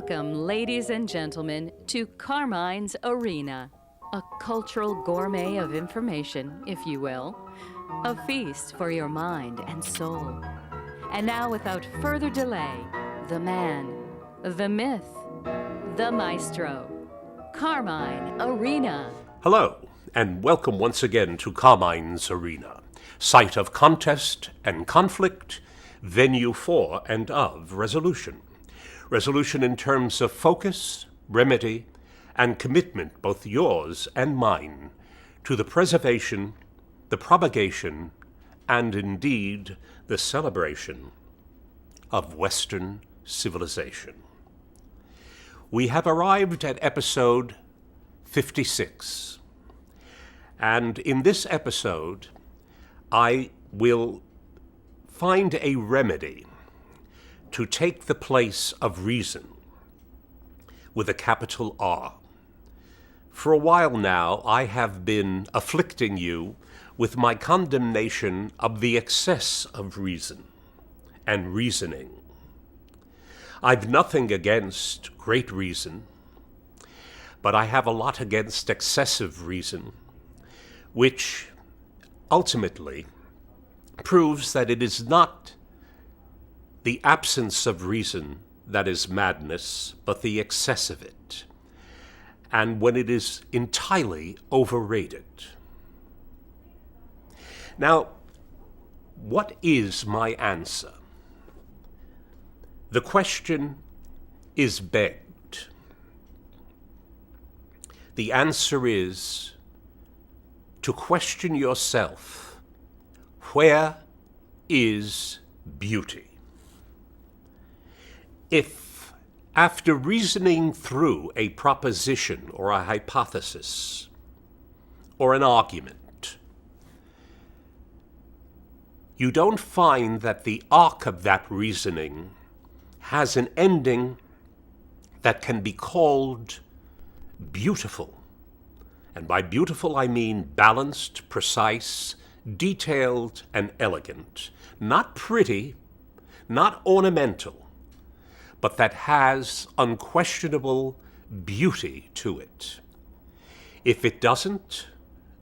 Welcome, ladies and gentlemen, to Carmine's Arena, a cultural gourmet of information, if you will, a feast for your mind and soul. And now, without further delay, the man, the myth, the maestro, Carmine Arena. Hello, and welcome once again to Carmine's Arena, site of contest and conflict, venue for and of resolution. Resolution in terms of focus, remedy, and commitment, both yours and mine, to the preservation, the propagation, and indeed the celebration of Western civilization. We have arrived at episode 56. And in this episode, I will find a remedy to take the place of reason with a capital R. For a while now, I have been afflicting you with my condemnation of the excess of reason and reasoning. I've nothing against great reason, but I have a lot against excessive reason, which ultimately proves that it is not the absence of reason that is madness, but the excess of it, and when it is entirely overrated. Now, what is my answer? The question is begged. The answer is to question yourself, where is beauty? If, after reasoning through a proposition or a hypothesis or an argument, you don't find that the arc of that reasoning has an ending that can be called beautiful, and by beautiful I mean balanced, precise, detailed, and elegant, not pretty, not ornamental, but that has unquestionable beauty to it. If it doesn't,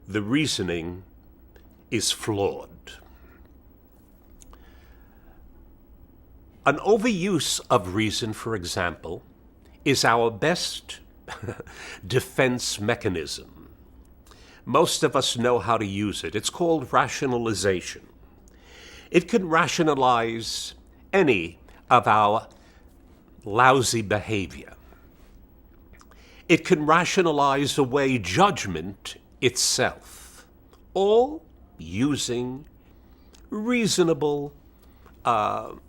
the reasoning is flawed. An overuse of reason, for example, is our best defense mechanism. Most of us know how to use it. It's called rationalization. It can rationalize any of our lousy behavior. It can rationalize away judgment itself, all using reasonable argument.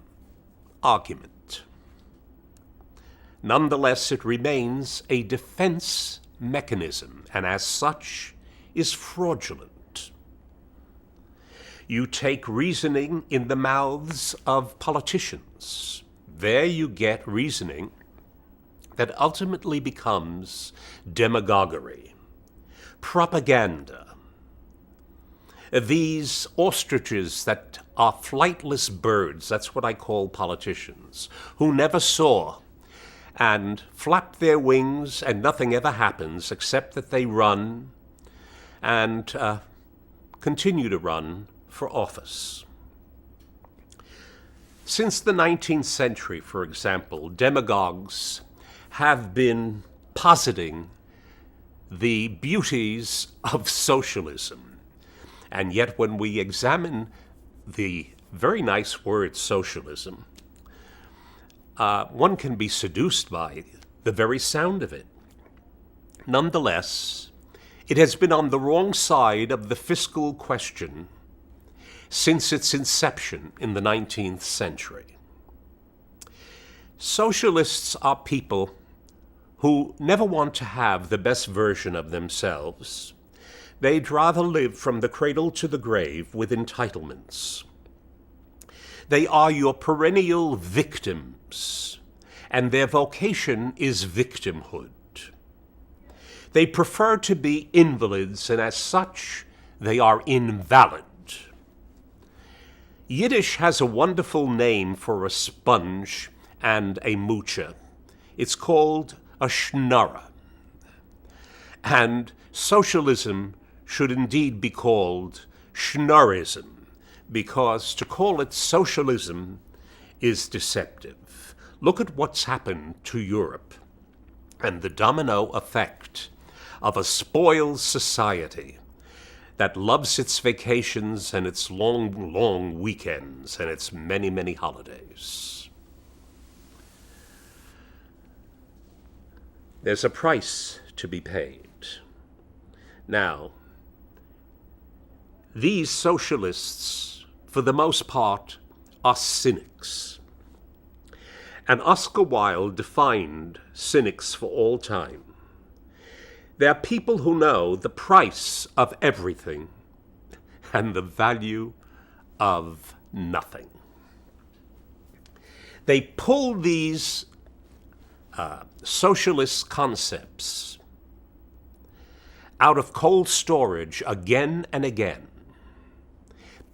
Nonetheless, it remains a defense mechanism, and as such is fraudulent. You take reasoning in the mouths of politicians. There you get reasoning that ultimately becomes demagoguery, propaganda. These ostriches that are flightless birds, that's what I call politicians, who never soar and flap their wings and nothing ever happens except that they run and continue to run for office. Since the 19th century, for example, demagogues have been positing the beauties of socialism. And yet when we examine the very nice word socialism, one can be seduced by the very sound of it. Nonetheless, it has been on the wrong side of the fiscal question since its inception in the 19th century. Socialists are people who never want to have the best version of themselves. They'd rather live from the cradle to the grave with entitlements. They are your perennial victims, and their vocation is victimhood. They prefer to be invalids, and as such, they are invalid. Yiddish has a wonderful name for a sponge and a moocher. It's called a schnorrer. And socialism should indeed be called schnorrism, because to call it socialism is deceptive. Look at what's happened to Europe and the domino effect of a spoiled society that loves its vacations and its long, long weekends and its many, many holidays. There's a price to be paid. Now, these socialists, for the most part, are cynics. And Oscar Wilde defined cynics for all time. They are people who know the price of everything and the value of nothing. They pull these socialist concepts out of cold storage again and again,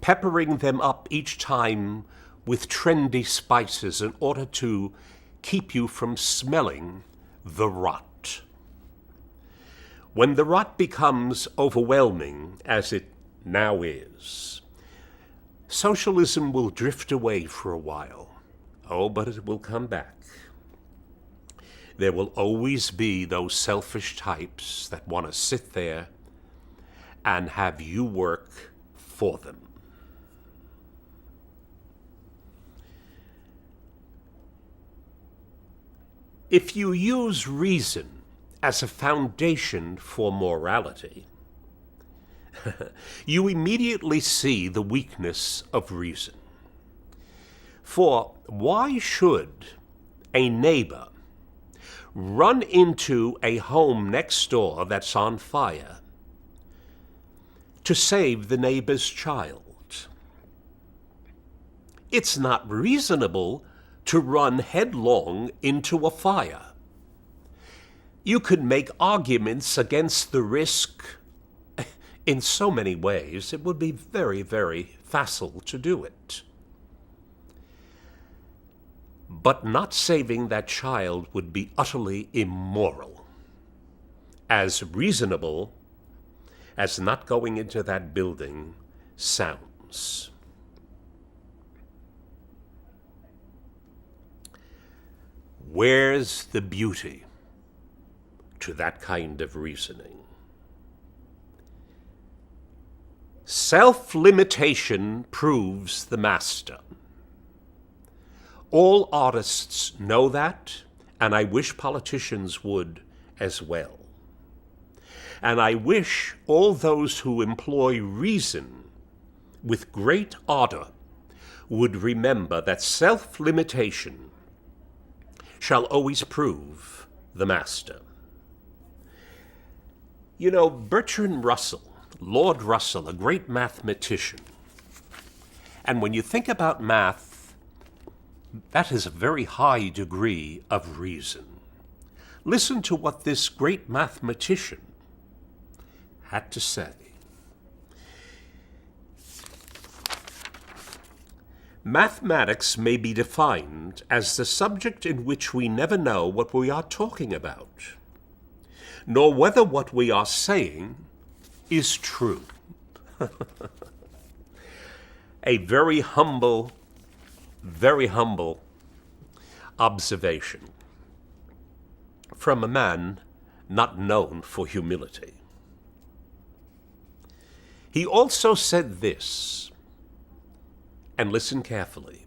peppering them up each time with trendy spices in order to keep you from smelling the rot. When the rot becomes overwhelming, as it now is, socialism will drift away for a while. Oh, but it will come back. There will always be those selfish types that want to sit there and have you work for them. If you use reason as a foundation for morality, you immediately see the weakness of reason. For why should a neighbor run into a home next door that's on fire to save the neighbor's child? It's not reasonable to run headlong into a fire. You could make arguments against the risk in so many ways. It would be very, very facile to do it. But not saving that child would be utterly immoral. As reasonable as not going into that building sounds. Where's the beauty to that kind of reasoning? Self-limitation proves the master. All artists know that, and I wish politicians would as well. And I wish all those who employ reason with great ardor would remember that self-limitation shall always prove the master. You know, Bertrand Russell, Lord Russell, a great mathematician, and when you think about math, that is a very high degree of reason. Listen to what this great mathematician had to say. Mathematics may be defined as the subject in which we never know what we are talking about, nor whether what we are saying is true. A very humble observation from a man not known for humility. He also said this, and listen carefully.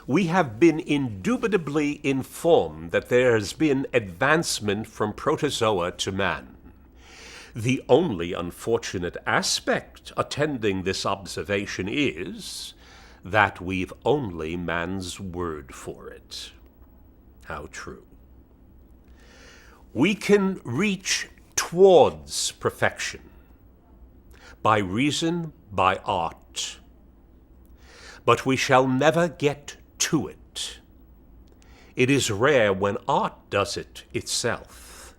We have been indubitably informed that there has been advancement from protozoa to man. The only unfortunate aspect attending this observation is that we've only man's word for it. How true. We can reach towards perfection by reason, by art, but we shall never get to it. It is rare when art does it itself.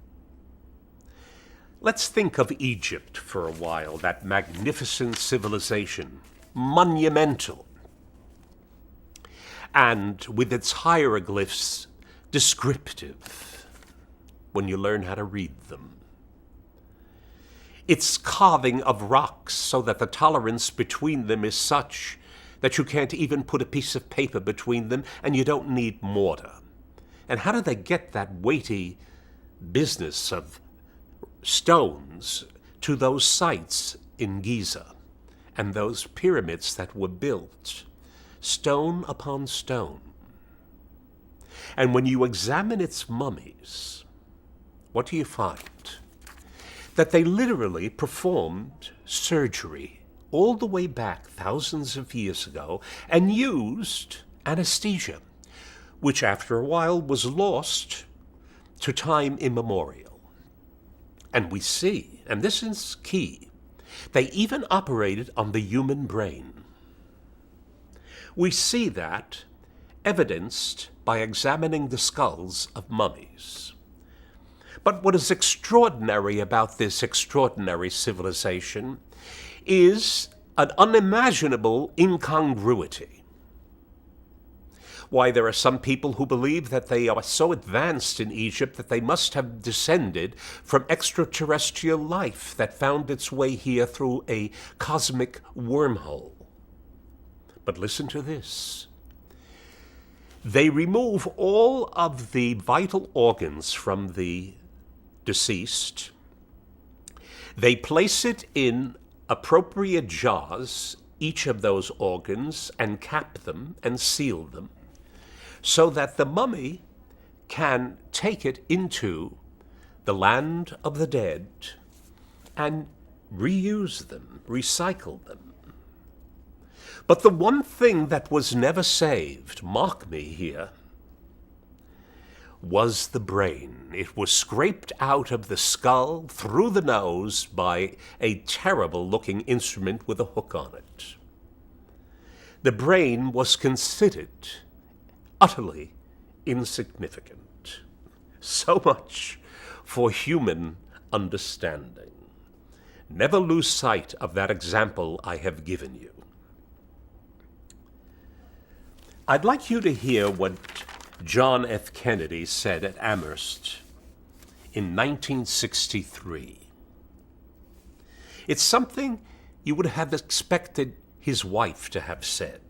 Let's think of Egypt for a while, that magnificent civilization, monumental, and with its hieroglyphs descriptive when you learn how to read them. Its carving of rocks so that the tolerance between them is such that you can't even put a piece of paper between them, and you don't need mortar. And how do they get that weighty business of stones to those sites in Giza and those pyramids that were built, stone upon stone? And when you examine its mummies, what do you find? That they literally performed surgery all the way back thousands of years ago and used anesthesia, which after a while was lost to time immemorial. And we see, and this is key, they even operated on the human brain. We see that evidenced by examining the skulls of mummies. But what is extraordinary about this extraordinary civilization is an unimaginable incongruity. Why, there are some people who believe that they are so advanced in Egypt that they must have descended from extraterrestrial life that found its way here through a cosmic wormhole. But listen to this. They remove all of the vital organs from the deceased. They place it in appropriate jars, each of those organs, and cap them and seal them, so that the mummy can take it into the land of the dead and reuse them, recycle them. But the one thing that was never saved, mark me here, was the brain. It was scraped out of the skull through the nose by a terrible-looking instrument with a hook on it. The brain was considered utterly insignificant. So much for human understanding. Never lose sight of that example I have given you. I'd like you to hear what John F. Kennedy said at Amherst in 1963. It's something you would have expected his wife to have said.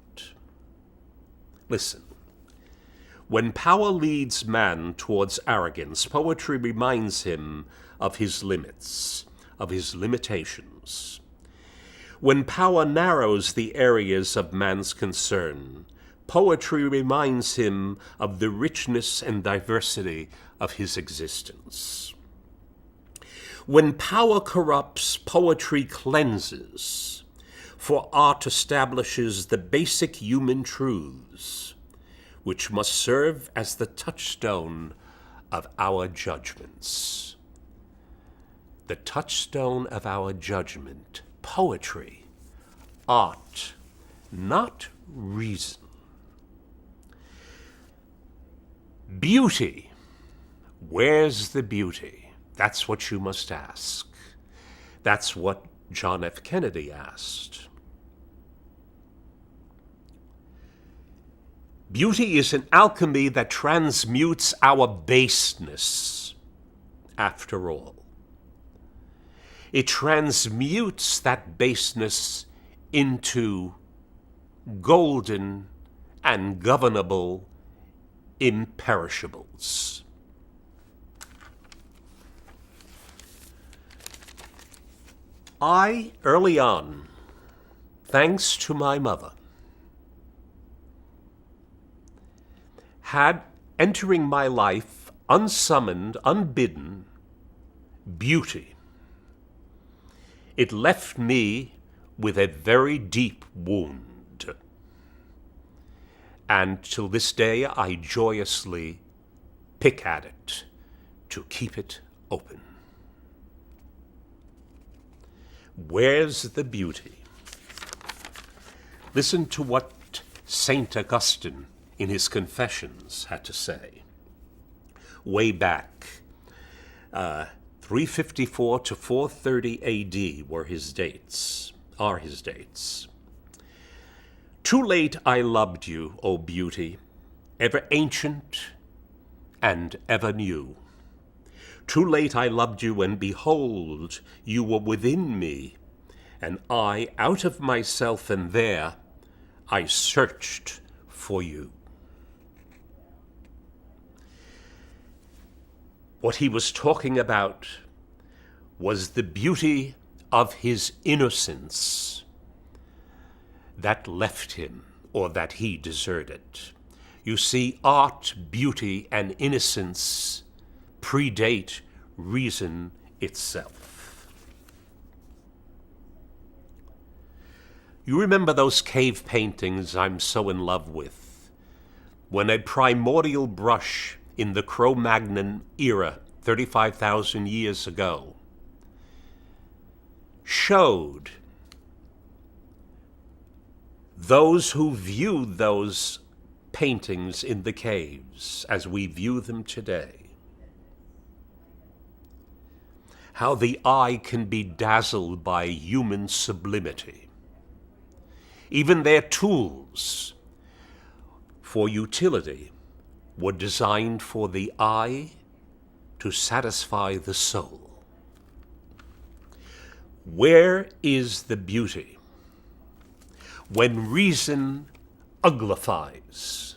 Listen. When power leads man towards arrogance, poetry reminds him of his limits, of his limitations. When power narrows the areas of man's concern, poetry reminds him of the richness and diversity of his existence. When power corrupts, poetry cleanses, for art establishes the basic human truths, which must serve as the touchstone of our judgments. The touchstone of our judgment, poetry, art, not reason. Beauty. Where's the beauty? That's what you must ask. That's what John F. Kennedy asked. Beauty is an alchemy that transmutes our baseness, after all. It transmutes that baseness into golden and governable imperishables. I, early on, thanks to my mother, had entering my life, unsummoned, unbidden, beauty. It left me with a very deep wound. And till this day, I joyously pick at it to keep it open. Where's the beauty? Listen to what St. Augustine in his Confessions had to say. Way back, 354 to 430 A.D. are his dates. Too late I loved you, O beauty, ever ancient, and ever new. Too late I loved you, and behold, you were within me, and I, out of myself, and there I searched for you. What he was talking about was the beauty of his innocence that left him, or that he deserted. You see, art, beauty, and innocence predate reason itself. You remember those cave paintings I'm so in love with, when a primordial brush in the Cro-Magnon era, 35,000 years ago, showed those who viewed those paintings in the caves as we view them today, how the eye can be dazzled by human sublimity. Even their tools for utility were designed for the eye to satisfy the soul. Where is the beauty when reason uglifies?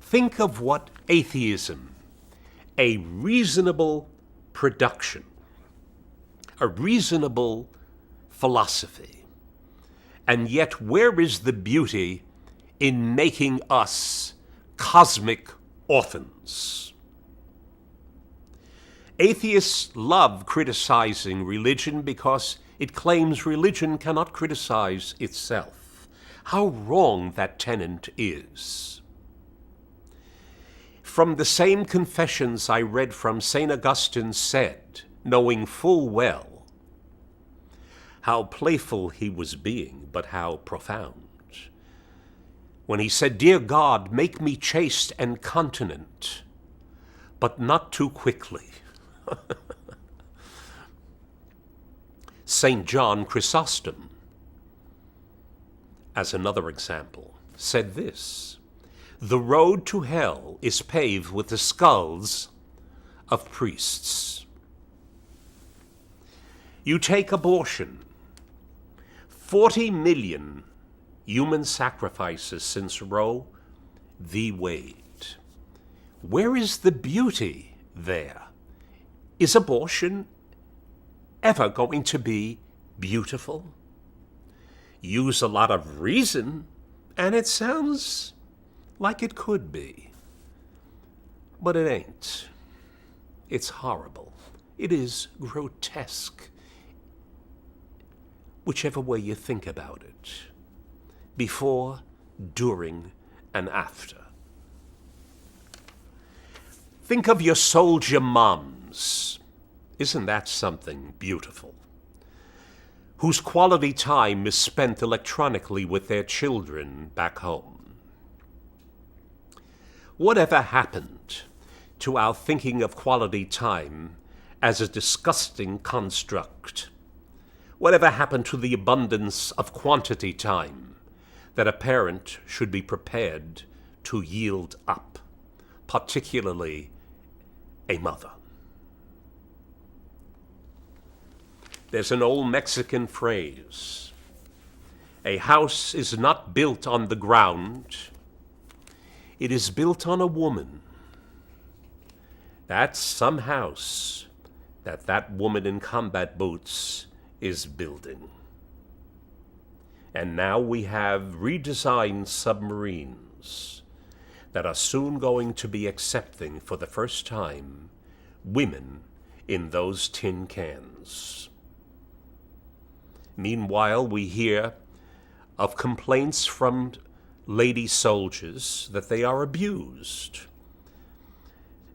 Think of what atheism, a reasonable production, a reasonable philosophy, and yet where is the beauty in making us cosmic orphans? Atheists love criticizing religion because it claims religion cannot criticize itself. How wrong that tenet is. From the same confessions I read from St. Augustine said, knowing full well how playful he was being, but how profound, when he said, "Dear God, make me chaste and continent, but not too quickly." St. John Chrysostom, as another example, said this: "The road to hell is paved with the skulls of priests." You take abortion, 40 million human sacrifices since Roe v. Wade. Where is the beauty there? Is abortion ever going to be beautiful? Use a lot of reason, and it sounds like it could be. But it ain't. It's horrible. It is grotesque, whichever way you think about it, before, during, and after. Think of your soldier moms. Isn't that something beautiful? Whose quality time is spent electronically with their children back home. Whatever happened to our thinking of quality time as a disgusting construct? Whatever happened to the abundance of quantity time that a parent should be prepared to yield up, particularly a mother? There's an old Mexican phrase: a house is not built on the ground, it is built on a woman. That's some house that woman in combat boots is building. And now we have redesigned submarines that are soon going to be accepting, for the first time, women in those tin cans. Meanwhile, we hear of complaints from lady soldiers that they are abused,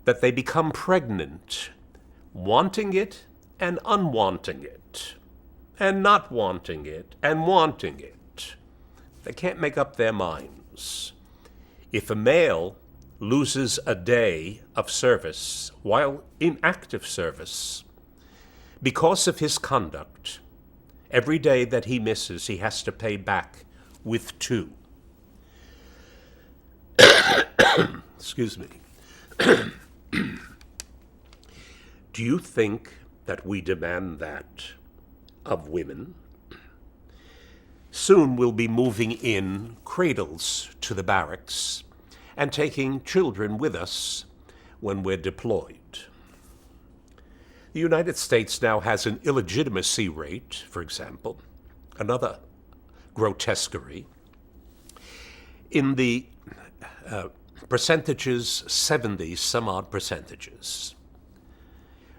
that they become pregnant, wanting it and unwanting it, and not wanting it and wanting it. They can't make up their minds. If a male loses a day of service while in active service because of his conduct, every day that he misses, he has to pay back with 2. Excuse me. Do you think that we demand that of women? Soon we'll be moving in cradles to the barracks and taking children with us when we're deployed. The United States now has an illegitimacy rate, for example, another grotesquerie, in the percentages, 70 some odd percentages.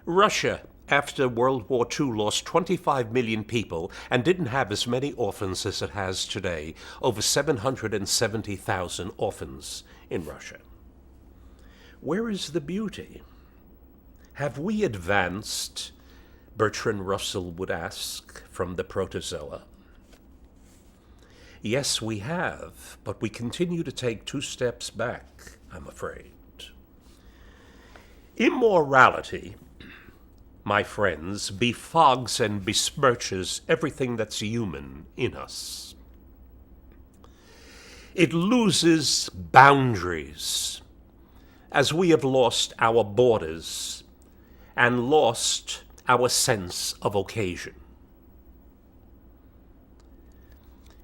Russia, after World War II, lost 25 million people and didn't have as many orphans as it has today, over 770,000 orphans in Russia. Where is the beauty? Have we advanced, Bertrand Russell would ask, from the protozoa? Yes, we have, but we continue to take 2 steps back, I'm afraid. Immorality, my friends, befogs and besmirches everything that's human in us. It loses boundaries as we have lost our borders and lost our sense of occasion.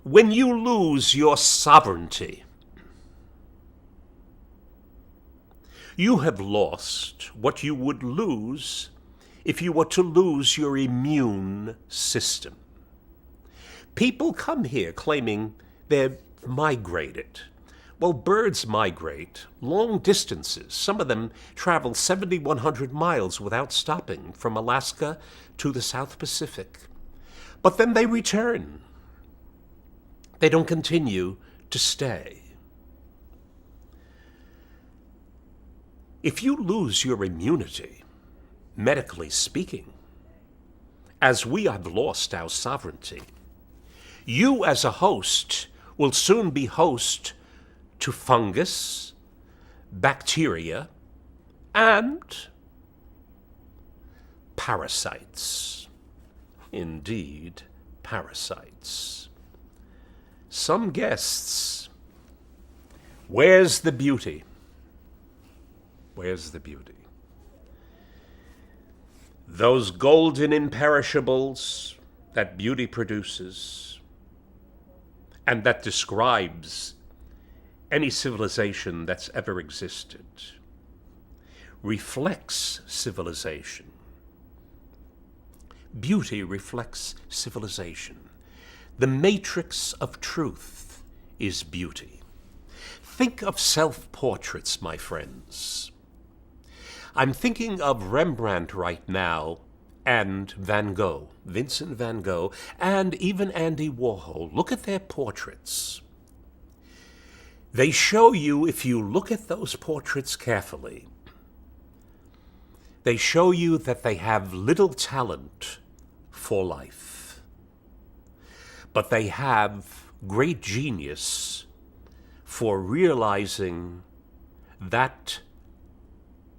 When you lose your sovereignty, you have lost what you would lose if you were to lose your immune system. People come here claiming they're migrated. Well, birds migrate long distances. Some of them travel 7,100 miles without stopping from Alaska to the South Pacific. But then they return. They don't continue to stay. If you lose your immunity, medically speaking, as we have lost our sovereignty, you as a host will soon be host to fungus, bacteria, and parasites. Indeed, parasites. Some guests, where's the beauty? Where's the beauty? Those golden imperishables that beauty produces and that describes any civilization that's ever existed reflects civilization. Beauty reflects civilization. The matrix of truth is beauty. Think of self-portraits, my friends. I'm thinking of Rembrandt right now and Van Gogh, Vincent van Gogh, and even Andy Warhol. Look at their portraits. They show you, if you look at those portraits carefully, they show you that they have little talent for life, but they have great genius for realizing that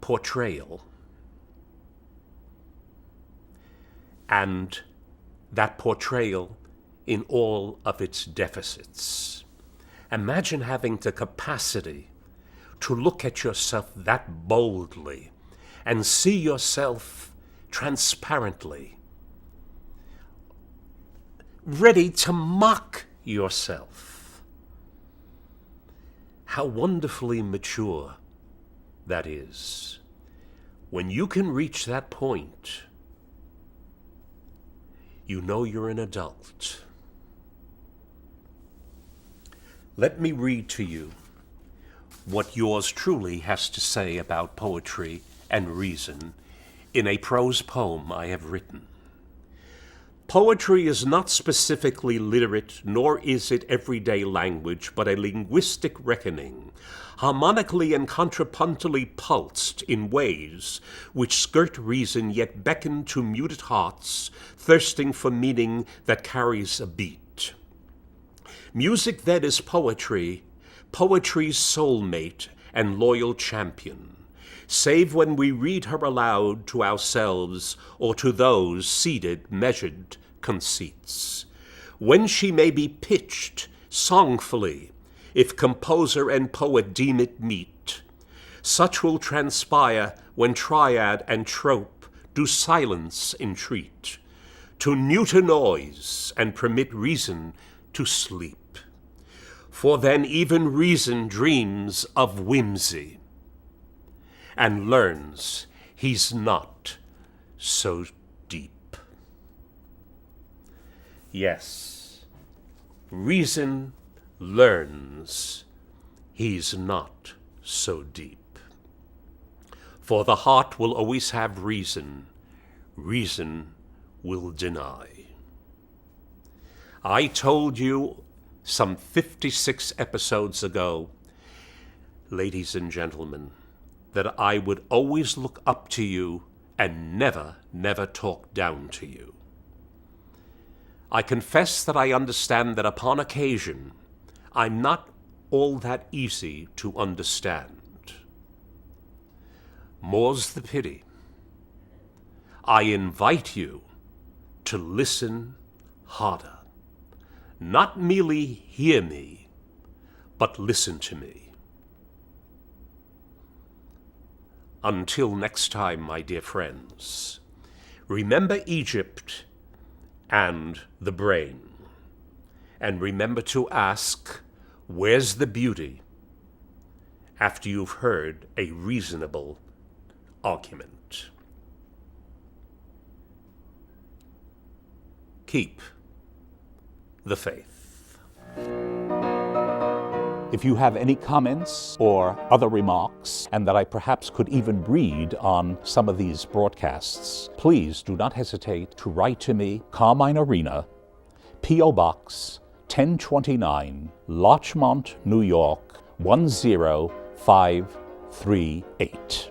portrayal and that portrayal in all of its deficits. Imagine having the capacity to look at yourself that boldly and see yourself transparently, ready to mock yourself. How wonderfully mature that is. When you can reach that point, you know you're an adult. Let me read to you what yours truly has to say about poetry and reason in a prose poem I have written. Poetry is not specifically literate, nor is it everyday language, but a linguistic reckoning, harmonically and contrapuntally pulsed in ways which skirt reason yet beckon to muted hearts, thirsting for meaning that carries a beat. Music that is poetry, poetry's soulmate and loyal champion, save when we read her aloud to ourselves or to those seated, measured conceits. When she may be pitched songfully, if composer and poet deem it meet, such will transpire when triad and trope do silence entreat, to neuter noise and permit reason to sleep. For then even reason dreams of whimsy, and learns he's not so deep. Yes, reason learns he's not so deep. For the heart will always have reason, reason will deny. I told you some 56 episodes ago, ladies and gentlemen, that I would always look up to you and never, never talk down to you. I confess that I understand that upon occasion, I'm not all that easy to understand. More's the pity. I invite you to listen harder. Not merely hear me, but listen to me. Until next time, my dear friends, remember Egypt and the brain. And remember to ask, where's the beauty, after you've heard a reasonable argument. Keep the faith. If you have any comments or other remarks, and that I perhaps could even read on some of these broadcasts, please do not hesitate to write to me, Carmine Arena, P.O. Box 1029, Larchmont, New York 10538.